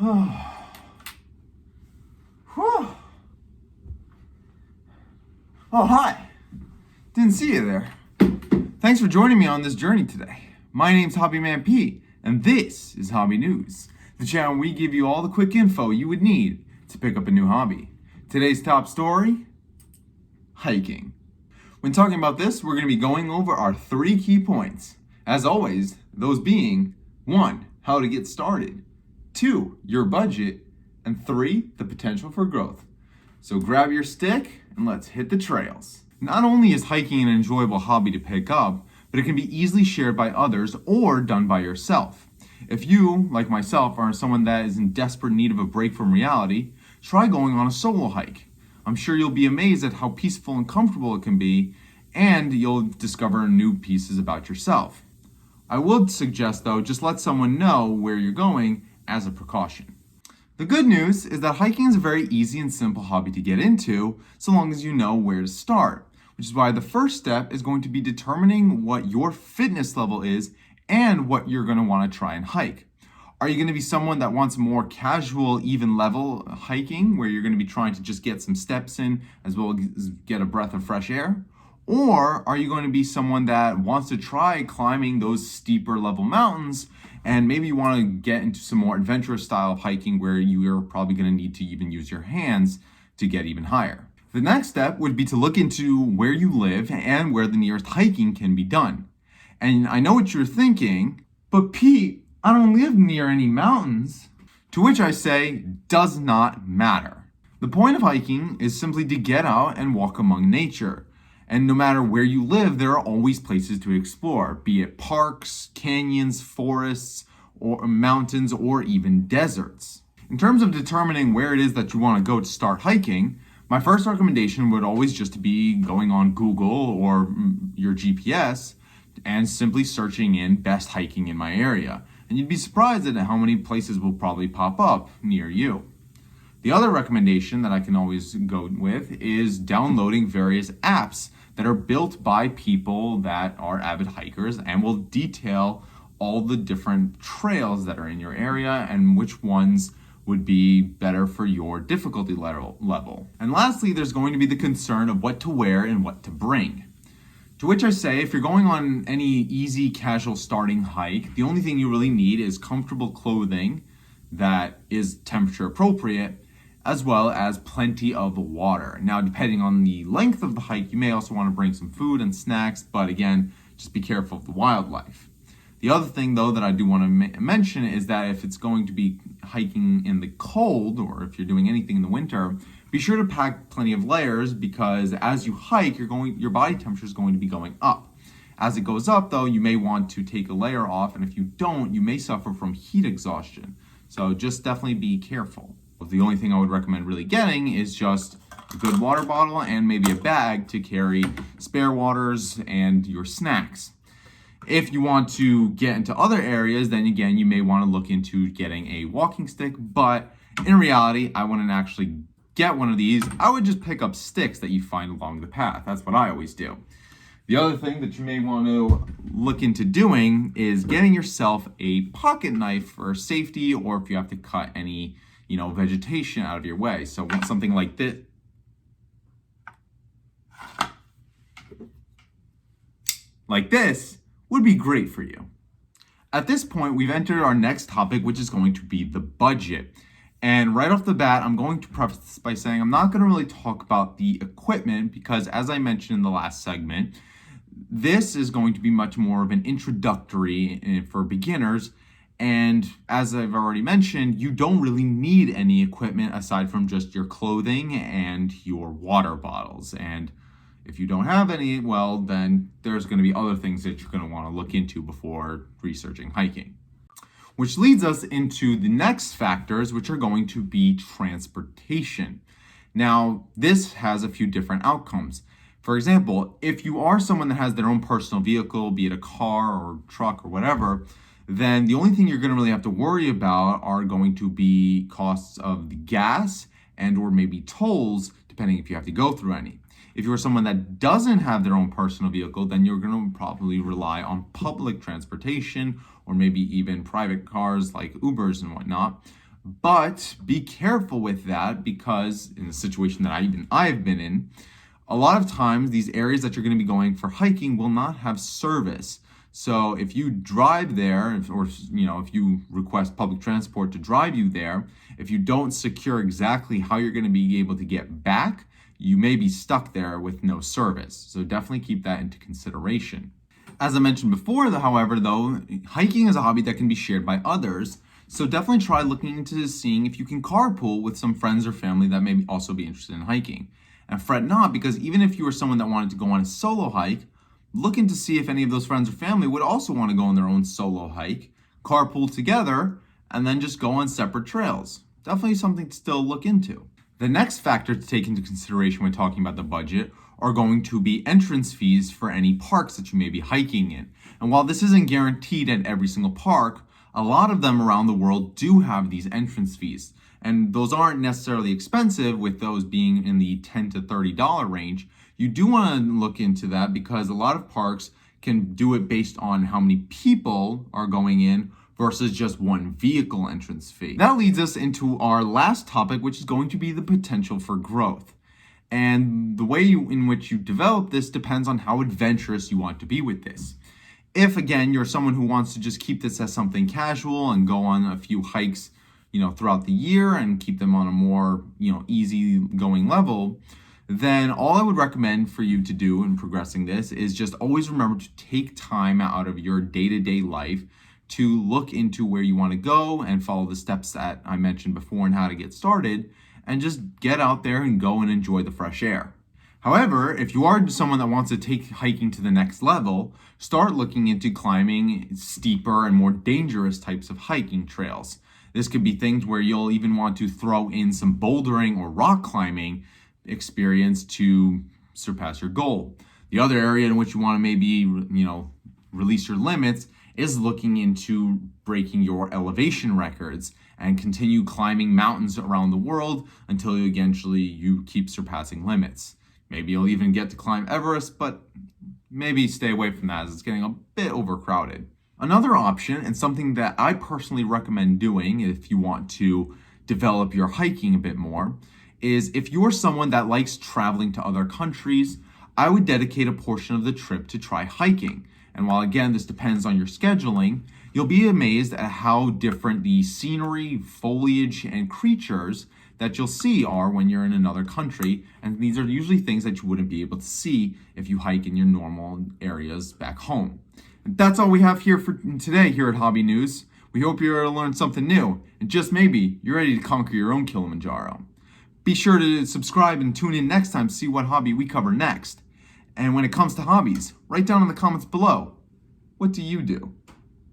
Oh, hi. Didn't see you there. Thanks for joining me on this journey today. My name's Hobbyman P, and this is Hobby News, the channel where we give you all the quick info you would need to pick up a new hobby. Today's top story, hiking. When talking about this, we're going to be going over our 3 key points. As always, those being 1, how to get started, 2, your budget, and 3, the potential for growth. So grab your stick and let's hit the trails. Not only is hiking an enjoyable hobby to pick up, but it can be easily shared by others or done by yourself. If you, like myself, are someone that is in desperate need of a break from reality, try going on a solo hike. I'm sure you'll be amazed at how peaceful and comfortable it can be, and you'll discover new pieces about yourself. I would suggest, though, just let someone know where you're going as a precaution. The good news is that hiking is a very easy and simple hobby to get into, so long as you know where to start, which is why the first step is going to be determining what your fitness level is and what you're going to want to try and hike. Are you going to be someone that wants more casual, even level hiking, where you're going to be trying to just get some steps in as well as get a breath of fresh air? Or are you going to be someone that wants to try climbing those steeper level mountains, and maybe you want to get into some more adventurous style of hiking where you're probably going to need to even use your hands to get even higher? The next step would be to look into where you live and where the nearest hiking can be done. And I know what you're thinking, but Pete, I don't live near any mountains. To which I say, does not matter. The point of hiking is simply to get out and walk among nature. And no matter where you live, there are always places to explore, be it parks, canyons, forests, or mountains, or even deserts. In terms of determining where it is that you want to go to start hiking, my first recommendation would always just be going on Google or your GPS and simply searching in best hiking in my area. And you'd be surprised at how many places will probably pop up near you. The other recommendation that I can always go with is downloading various apps that are built by people that are avid hikers and will detail all the different trails that are in your area and which ones would be better for your difficulty level. And lastly, there's going to be the concern of what to wear and what to bring. To which I say, if you're going on any easy, casual starting hike, the only thing you really need is comfortable clothing that is temperature appropriate, as well as plenty of water. Now, depending on the length of the hike, you may also want to bring some food and snacks, but again, just be careful of the wildlife. The other thing, though, that I do want to mention is that if it's going to be hiking in the cold, or if you're doing anything in the winter, be sure to pack plenty of layers, because as you hike, your body temperature is going to be going up. As it goes up, though, you may want to take a layer off, and if you don't, you may suffer from heat exhaustion. So just definitely be careful. The only thing I would recommend really getting is just a good water bottle and maybe a bag to carry spare waters and your snacks. If you want to get into other areas, then again, you may want to look into getting a walking stick, but in reality, I wouldn't actually get one of these. I would just pick up sticks that you find along the path. That's what I always do. The other thing that you may want to look into doing is getting yourself a pocket knife for safety, or if you have to cut any vegetation out of your way. So something like this. Like this would be great for you. At this point, we've entered our next topic, which is going to be the budget. And right off the bat, I'm going to preface this by saying I'm not going to really talk about the equipment because, as I mentioned in the last segment, this is going to be much more of an introductory for beginners. And as I've already mentioned, you don't really need any equipment aside from just your clothing and your water bottles. And if you don't have any, well, then there's going to be other things that you're going to want to look into before researching hiking. Which leads us into the next factors, which are going to be transportation. Now, this has a few different outcomes. For example, if you are someone that has their own personal vehicle, be it a car or truck or whatever, then the only thing you're going to really have to worry about are going to be costs of the gas and or maybe tolls, depending if you have to go through any. If you're someone that doesn't have their own personal vehicle, then you're going to probably rely on public transportation or maybe even private cars like Ubers and whatnot. But be careful with that, because in the situation that I've been in, a lot of times these areas that you're going to be going for hiking will not have service. So if you drive there, or if you request public transport to drive you there, if you don't secure exactly how you're going to be able to get back, you may be stuck there with no service. So definitely keep that into consideration. As I mentioned before, however, hiking is a hobby that can be shared by others. So definitely try looking into seeing if you can carpool with some friends or family that may also be interested in hiking. And fret not, because even if you were someone that wanted to go on a solo hike, looking to see if any of those friends or family would also want to go on their own solo hike, carpool together, and then just go on separate trails. Definitely something to still look into. The next factor to take into consideration when talking about the budget are going to be entrance fees for any parks that you may be hiking in. And while this isn't guaranteed at every single park, a lot of them around the world do have these entrance fees. And those aren't necessarily expensive, with those being in the $10 to $30 range. You do want to look into that, because a lot of parks can do it based on how many people are going in versus just one vehicle entrance fee. That leads us into our last topic, which is going to be the potential for growth. And the way in which you develop this depends on how adventurous you want to be with this. If, again, you're someone who wants to just keep this as something casual and go on a few hikes, throughout the year and keep them on a more, easy going level, then all I would recommend for you to do in progressing this is just always remember to take time out of your day-to-day life to look into where you want to go and follow the steps that I mentioned before and how to get started, and just get out there and go and enjoy the fresh air. However, if you are someone that wants to take hiking to the next level, start looking into climbing steeper and more dangerous types of hiking trails. This could be things where you'll even want to throw in some bouldering or rock climbing experience to surpass your goal. The other area in which you want to maybe, release your limits is looking into breaking your elevation records and continue climbing mountains around the world until eventually you keep surpassing limits. Maybe you'll even get to climb Everest, but maybe stay away from that as it's getting a bit overcrowded. Another option, and something that I personally recommend doing if you want to develop your hiking a bit more, is if you're someone that likes traveling to other countries, I would dedicate a portion of the trip to try hiking. And while again, this depends on your scheduling, you'll be amazed at how different the scenery, foliage, and creatures that you'll see are when you're in another country. And these are usually things that you wouldn't be able to see if you hike in your normal areas back home. And that's all we have here for today here at Hobby News. We hope you're able to learn something new, and just maybe you're ready to conquer your own Kilimanjaro. Be sure to subscribe and tune in next time to see what hobby we cover next. And when it comes to hobbies, write down in the comments below, what do you do?